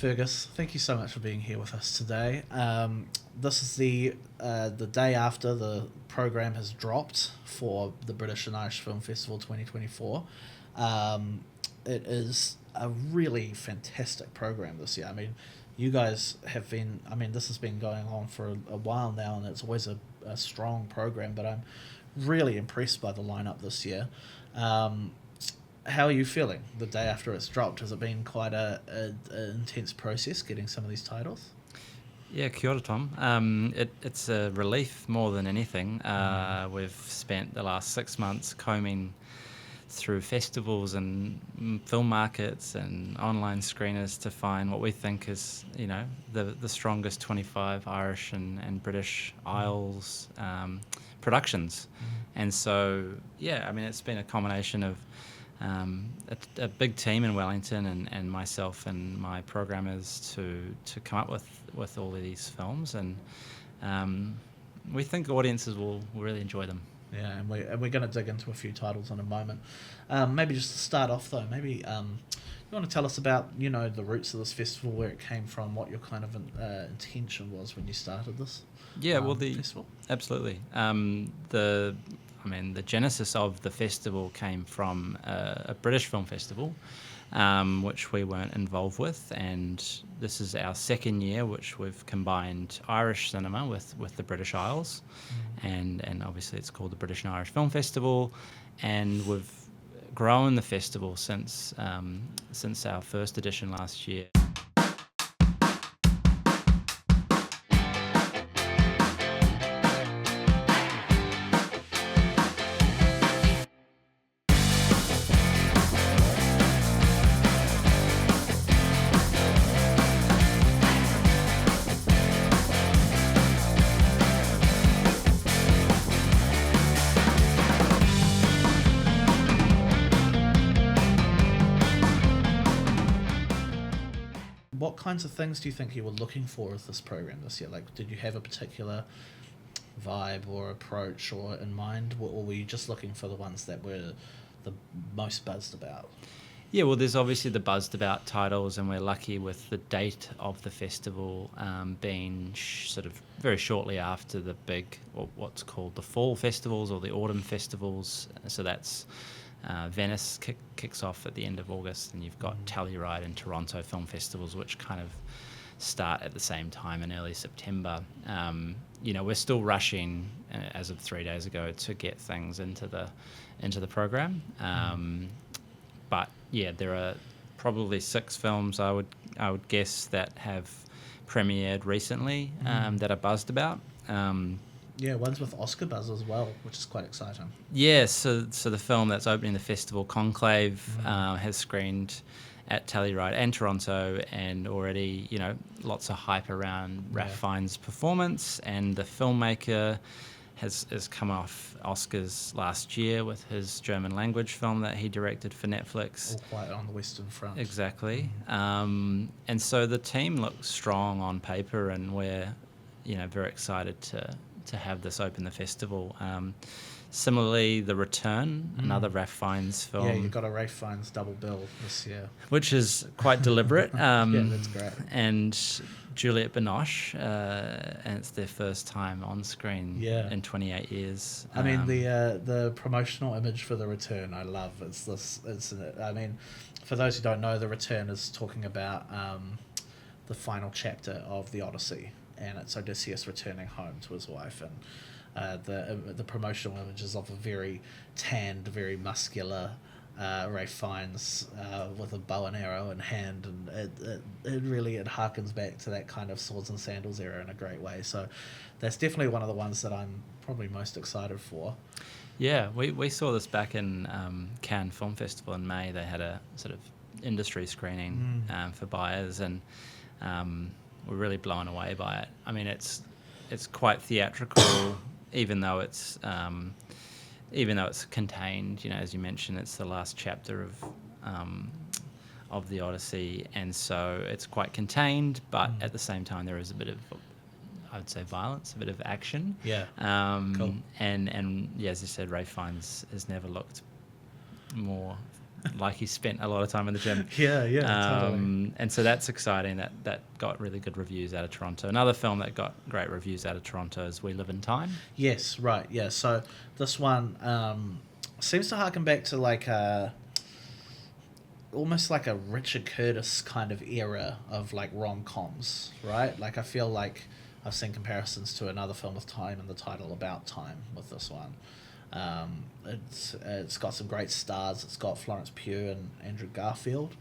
Fergus, thank you so much for being here with us today. This is the day after the program has dropped for the British and Irish Film Festival 2024. It is a really fantastic program this year. I mean, you guys have been, this has been going on for a while now, and it's always a strong program, but I'm really impressed by the lineup this year. How are you feeling the day after it's dropped? Has it been quite a intense process getting some of these titles? Yeah, kia ora, Tom. It's a relief more than anything. We've spent the last 6 months combing through festivals and film markets and online screeners to find what we think is, the strongest 25 Irish and British Isles productions. And so, it's been a combination of a big team in Wellington and myself and my programmers to come up with all of these films, and we think audiences will really enjoy them. Yeah, and we're going to dig into a few titles in a moment. Maybe just to start off though, maybe you want to tell us about the roots of this festival, where it came from, what your kind of intention was when you started this. Festival. Absolutely. The genesis of the festival came from a British film festival, which we weren't involved with, and this is our second year, which we've combined Irish cinema with the British Isles, and obviously it's called the British and Irish Film Festival, and we've grown the festival since our first edition last year. What kinds of things do you think you were looking for with this program this year? Like, did you have a particular vibe or approach or in mind, or were you just looking for the ones that were the most buzzed about? Yeah, well, there's obviously the buzzed about titles, and we're lucky with the date of the festival being sort of very shortly after the big, or what's called the fall festivals or the autumn festivals. So that's Venice kicks off at the end of August, and you've got Telluride and Toronto film festivals, which kind of start at the same time in early September. We're still rushing as of 3 days ago to get things into the program. But yeah, there are probably 6 films I would guess that have premiered recently that are buzzed about. Yeah, one's with Oscar buzz as well, which is quite exciting. Yeah, so the film that's opening the festival, Conclave, has screened at Telluride and Toronto, and already, lots of hype around Ralph Fiennes' performance, and the filmmaker has come off Oscars last year with his German language film that he directed for Netflix. All Quiet on the Western Front. Exactly. And so the team looks strong on paper, and we're, very excited to have this open the festival. Similarly, The Return, another Ralph Fiennes film. Yeah, you've got a Ralph Fiennes double bill this year. Which is quite deliberate. Yeah, that's great. And Juliette Binoche, and it's their first time on screen in 28 years. The promotional image for The Return, I love. For those who don't know, The Return is talking about the final chapter of the Odyssey, and it's Odysseus returning home to his wife, and the promotional images of a very tanned, very muscular Ralph Fiennes with a bow and arrow in hand, and it harkens back to that kind of swords and sandals era in a great way. So that's definitely one of the ones that I'm probably most excited for. Yeah, we saw this back in Cannes Film Festival in May. They had a sort of industry screening for buyers, and we're really blown away by it. I mean, it's quite theatrical, even though it's contained. As you mentioned, it's the last chapter of the Odyssey, and so it's quite contained. But at the same time, there is a bit of, I would say, violence, a bit of action. Yeah. Cool. And as you said, Ralph Fiennes has never looked more like he spent a lot of time in the gym. Totally. And so that's exciting. That got really good reviews out of Toronto. Another film that got great reviews out of Toronto is We Live in Time. Yes, right, yeah. So this one seems to harken back to like almost like a Richard Curtis kind of era of like rom-coms, right? Like I feel like I've seen comparisons to another film with time and the title About Time with this one. It's got some great stars. It's got Florence Pugh and Andrew Garfield,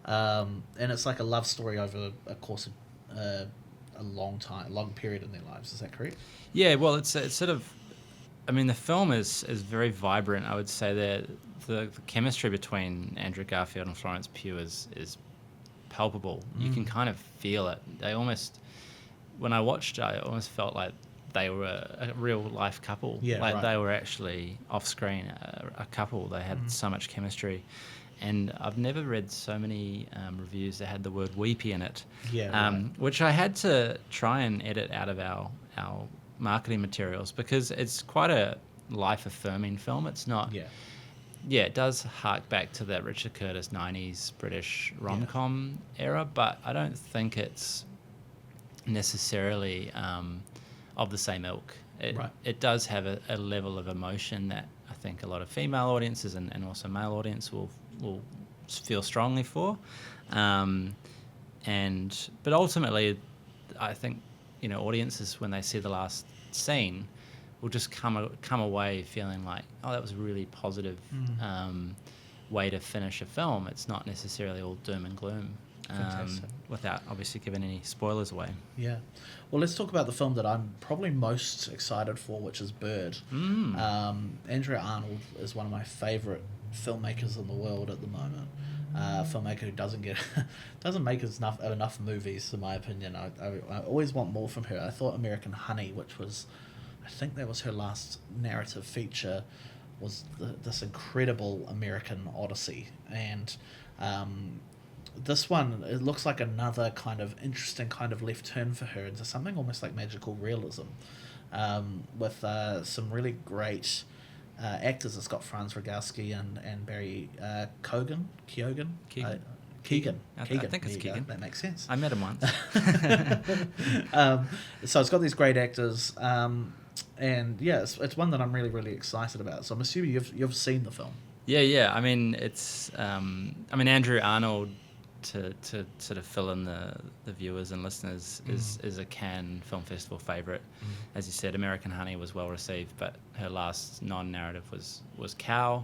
and it's like a love story over a course of a long period in their lives. Is that correct? Yeah, well, it's sort of. I mean, the film is very vibrant. I would say that the chemistry between Andrew Garfield and Florence Pugh is palpable. You can kind of feel it. They almost, when I watched, I almost felt like they were a real life couple. Yeah, like right. they were actually off screen a couple. They had so much chemistry, and I've never read so many reviews that had the word weepy in it. Yeah, right. Which I had to try and edit out of our marketing materials because it's quite a life affirming film. It's not. Yeah, it does hark back to that Richard Curtis 90s British rom-com era, but I don't think it's necessarily of the same ilk. It does have a level of emotion that I think a lot of female audiences and also male audience will feel strongly for. But ultimately, I think, audiences, when they see the last scene, will just come away feeling like, oh, that was a really positive way to finish a film. It's not necessarily all doom and gloom, without obviously giving any spoilers away. Yeah. Well, let's talk about the film that I'm probably most excited for, which is Bird. Andrea Arnold is one of my favourite filmmakers in the world at the moment. Filmmaker who doesn't make enough movies, in my opinion. I always want more from her. I thought American Honey, which was, I think that was her last narrative feature, was this incredible American odyssey. And this one, it looks like another kind of interesting kind of left turn for her into something almost like magical realism, with some really great actors. It's got Franz Rogowski and Barry Keoghan. I think it's Keegan. That makes sense. I met him once. So it's got these great actors, and yeah, it's one that I'm really, really excited about. So I'm assuming you've seen the film. Yeah. I mean, it's Andrew Arnold, to sort of fill in the viewers and listeners, is a Cannes Film Festival favourite. As you said, American Honey was well received, but her last non-narrative was Cow.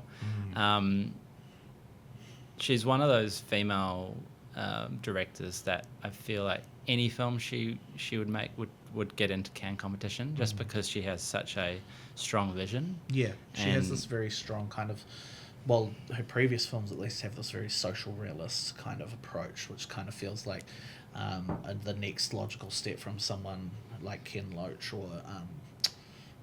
She's one of those female directors that I feel like any film she would make would get into Cannes competition, just because she has such a strong vision. Yeah, she has this very strong kind of, well, her previous films at least have this very social realist kind of approach, which kind of feels like the next logical step from someone like Ken Loach or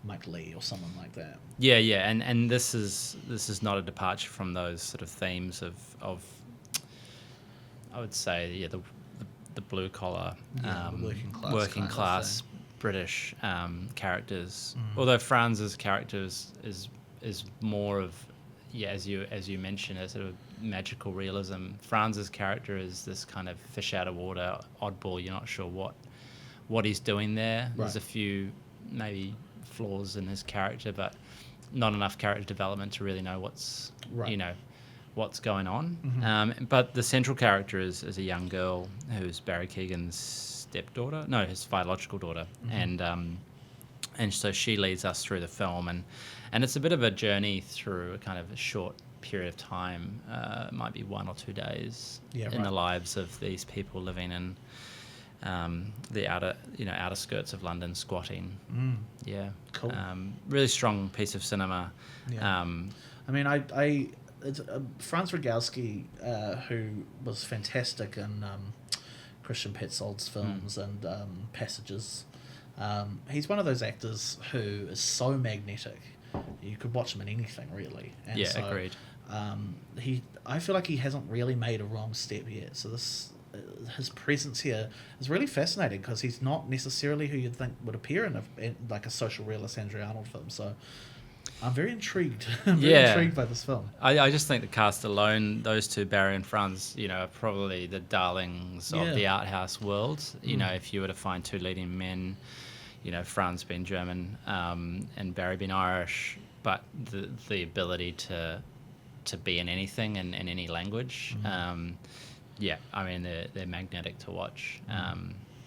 Mike Leigh or someone like that. Yeah, and this is not a departure from those sort of themes of I would say, the blue collar, working class British characters. Although Franz's character is more of, as you mentioned, a sort of magical realism. Franz's character is this kind of fish out of water oddball. You're not sure what he's doing there. Right. There's a few maybe flaws in his character, but not enough character development to really know what's going on. But the central character is a young girl who's Barry Keoghan's his biological daughter, and so she leads us through the film, and it's a bit of a journey through a kind of a short period of time. It might be 1 or 2 days in the lives of these people living in the outer skirts of London, squatting. Yeah, cool. Really strong piece of cinema. Yeah. It's Franz Rogowski, who was fantastic in Christian Petzold's films and Passages. He's one of those actors who is so magnetic. You could watch him in anything, really. And agreed. I feel like he hasn't really made a wrong step yet. So his presence here is really fascinating because he's not necessarily who you'd think would appear in like a social realist Andrea Arnold film. So I'm very intrigued. I'm very intrigued by this film. I just think the cast alone, those two, Barry and Franz, are probably the darlings of the art house world. If you were to find two leading men, Franz being German, and Barry being Irish, but the ability to be in anything and in any language. They're magnetic to watch.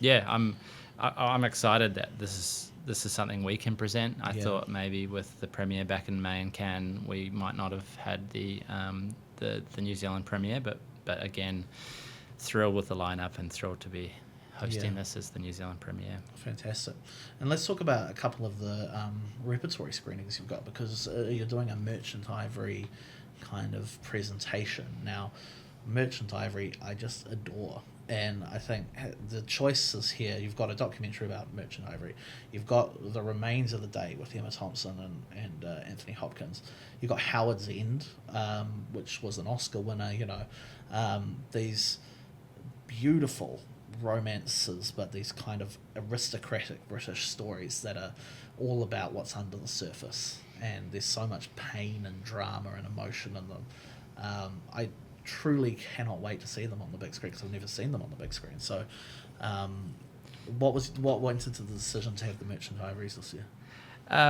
I'm excited that this is something we can present. I thought maybe with the premiere back in May in Cannes, we might not have had the New Zealand premiere, but again, thrilled with the lineup and thrilled to be hosting this as the New Zealand premiere. Fantastic. And let's talk about a couple of the repertory screenings you've got, because you're doing a Merchant Ivory kind of presentation. Now, Merchant Ivory I just adore, and I think the choices here, you've got a documentary about Merchant Ivory, you've got The Remains of the Day with Emma Thompson and Anthony Hopkins, you've got Howard's End, which was an Oscar winner, these beautiful romances, but these kind of aristocratic British stories that are all about what's under the surface, and there's so much pain and drama and emotion in them. I truly cannot wait to see them on the big screen, because I've never seen them on the big screen. So what went into the decision to have the Merchant Ivories this year?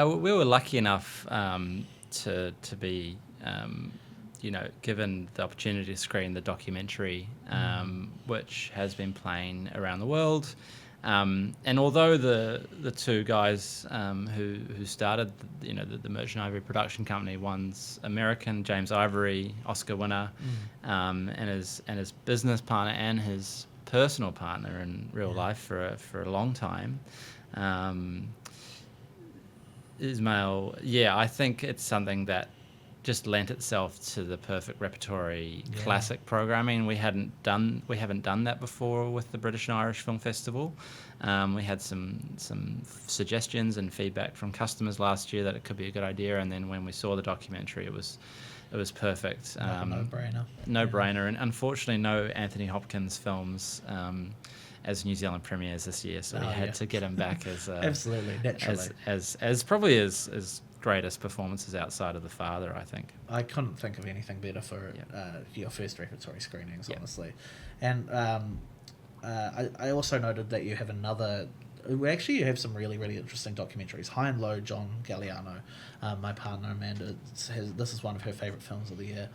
We were lucky enough to be given the opportunity to screen the documentary, which has been playing around the world. And although the two guys who started the Merchant Ivory production company, one's American, James Ivory, Oscar winner, and his business partner and his personal partner in real life for a long time, Ismail, I think it's something that just lent itself to the perfect repertory classic programming. We haven't done that before with the British and Irish Film Festival. We had some suggestions and feedback from customers last year that it could be a good idea, and then when we saw the documentary, it was perfect. Like a no-brainer. No-brainer, and unfortunately, no Anthony Hopkins films as New Zealand premieres this year, so we had to get him back as absolutely naturally as probably as greatest performances outside of The Father, I think. I couldn't think of anything better for your first repertory screenings, honestly. And I also noted that you have you have some really, really interesting documentaries. High and Low, John Galliano, my partner Amanda, this is one of her favourite films of the year,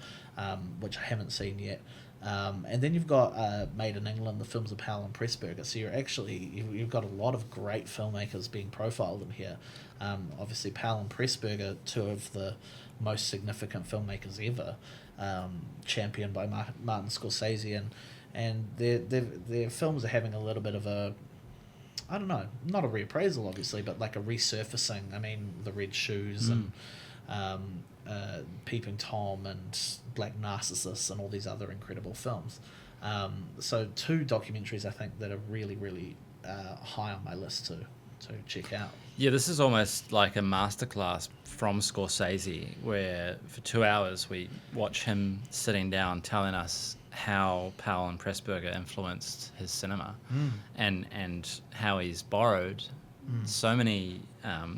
which I haven't seen yet. And then you've got Made in England, the films of Powell and Pressburger. So you've got a lot of great filmmakers being profiled in here. Obviously, Powell and Pressburger, two of the most significant filmmakers ever, championed by Martin Scorsese, and their films are having a little bit of a, I don't know, not a reappraisal obviously, but like a resurfacing. I mean, The Red Shoes and Peeping Tom and Black Narcissus and all these other incredible films. So two documentaries I think that are really, really high on my list to check out. Yeah, this is almost like a masterclass from Scorsese, where for 2 hours we watch him sitting down telling us how Powell and Pressburger influenced his cinema, and how he's borrowed so many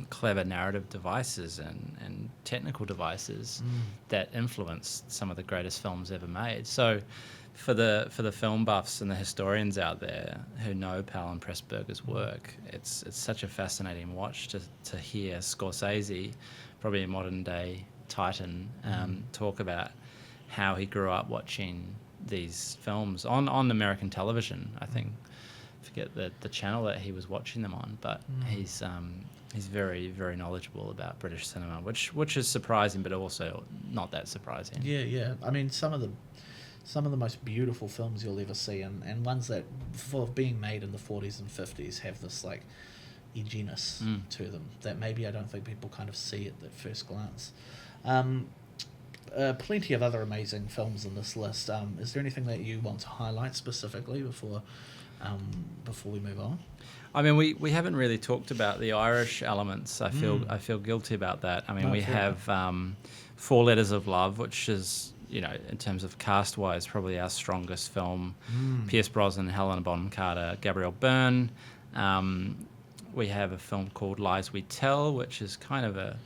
clever narrative devices and technical devices that influenced some of the greatest films ever made. So for the film buffs and the historians out there who know Powell and Pressburger's work, it's such a fascinating watch to hear Scorsese, probably a modern day titan, talk about how he grew up watching these films on American television. I think, forget the channel that he was watching them on, but he's very, very knowledgeable about British cinema, which is surprising, but also not that surprising. Yeah. I mean, some of the most beautiful films you'll ever see, and ones that, for being made in the 40s and 50s, have this like edginess to them that maybe I don't think people kind of see at the first glance. Plenty of other amazing films in this list. Is there anything that you want to highlight specifically before we move on? I mean, we haven't really talked about the Irish elements. I feel guilty about that. I mean, we have 4 Letters of Love, which is, in terms of cast-wise, probably our strongest film. Pierce Brosnan, Helena Bonham Carter, Gabrielle Byrne. We have a film called Lies We Tell, which is kind of a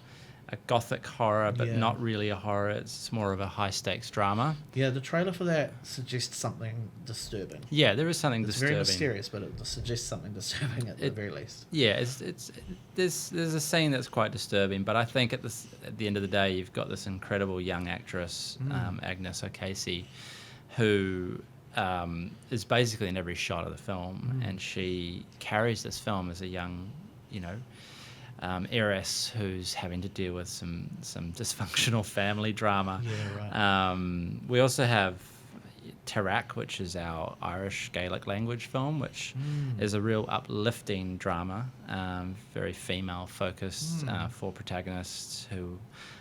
a gothic horror, but Yeah. not really a horror. It's more of a high stakes drama. Yeah, the trailer for that suggests something disturbing. Yeah, there is something It's disturbing. very mysterious, but it suggests something disturbing at the very least. Yeah, there's a scene that's quite disturbing, but I think at the end of the day, you've got this incredible young actress, Agnes O'Casey, who is basically in every shot of the film, and she carries this film as a young, heiress who's having to deal with some dysfunctional family drama. Yeah, right. We also have Tarak, which is our Irish Gaelic language film, which is a real uplifting drama, very female focused, for protagonists who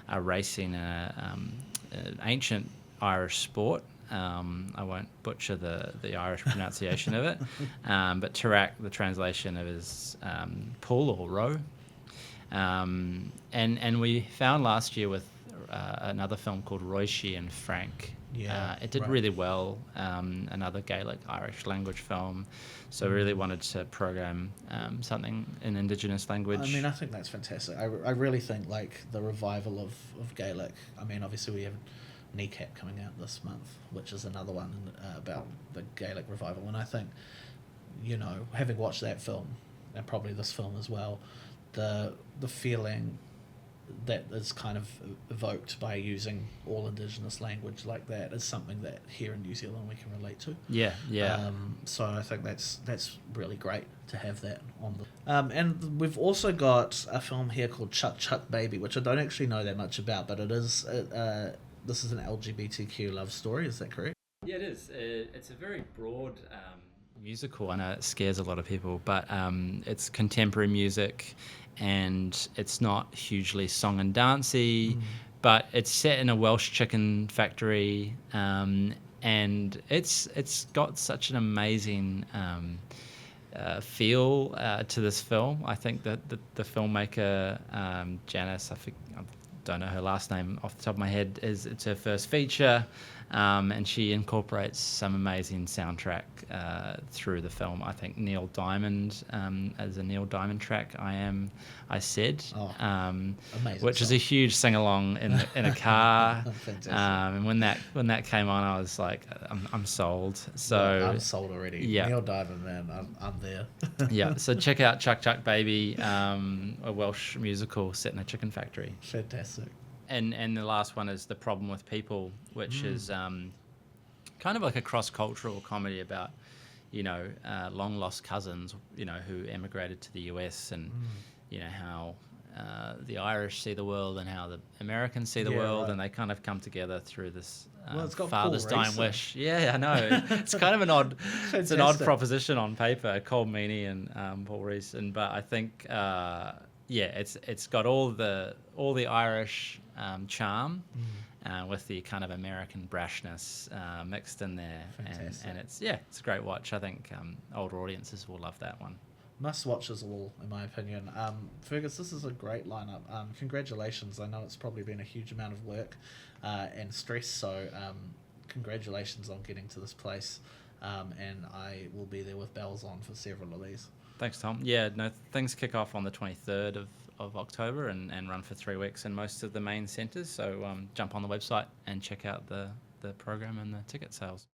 are racing an ancient Irish sport. I won't butcher the Irish pronunciation of it, but Tarak, the translation of is pool or row. And we found last year with another film called Roishi and Frank. Yeah, it did really well, another Gaelic Irish language film. So we really wanted to program something in Indigenous language. I mean, I think that's fantastic. I really think like the revival of Gaelic. I mean, obviously we have Kneecap coming out this month, which is another one about the Gaelic revival. And I think, having watched that film, and probably this film as well, the feeling that is kind of evoked by using all Indigenous language like that is something that here in New Zealand we can relate to. Yeah. So I think that's really great to have that on the. And we've also got a film here called Chuck Chuck Baby, which I don't actually know that much about, but it is this is an LGBTQ love story. Is that correct? Yeah, it is. It's a very broad musical. I know it scares a lot of people, but it's contemporary music, and it's not hugely song and dancey, but it's set in a Welsh chicken factory, and it's got such an amazing feel to this film. I think that the filmmaker Janice, I don't know her last name off the top of my head, it's her first feature, and she incorporates some amazing soundtrack through the film. I think Neil Diamond, as a Neil Diamond track, I Said, which song. is a huge sing-along in a car. Fantastic. And when that came on, I was like, I'm sold. So I'm sold already. Yeah. Neil Diamond, man, I'm there. Yeah, so check out Chuck Chuck Baby, a Welsh musical set in a chicken factory. Fantastic. And the last one is The Problem with People, which is kind of like a cross-cultural comedy about, long lost cousins, who emigrated to the US, and how the Irish see the world and how the Americans see the world, right. and they kind of come together through this It's got father's Paul Reiser. dying wish. Yeah, I know. It's kind of an odd, it's an odd proposition on paper. Cole Meany and Paul Reiser, but I think it's got all the Irish charm, with the kind of American brashness mixed in there, and it's a great watch. I think older audiences will love that one. Must watches all, in my opinion. Fergus, this is a great lineup. Congratulations. I know it's probably been a huge amount of work and stress, so congratulations on getting to this place. And I will be there with bells on for several of these. Thanks, Tom. Yeah, no, things kick off on the 23rd of October and run for 3 weeks in most of the main centres. So jump on the website and check out the program and the ticket sales.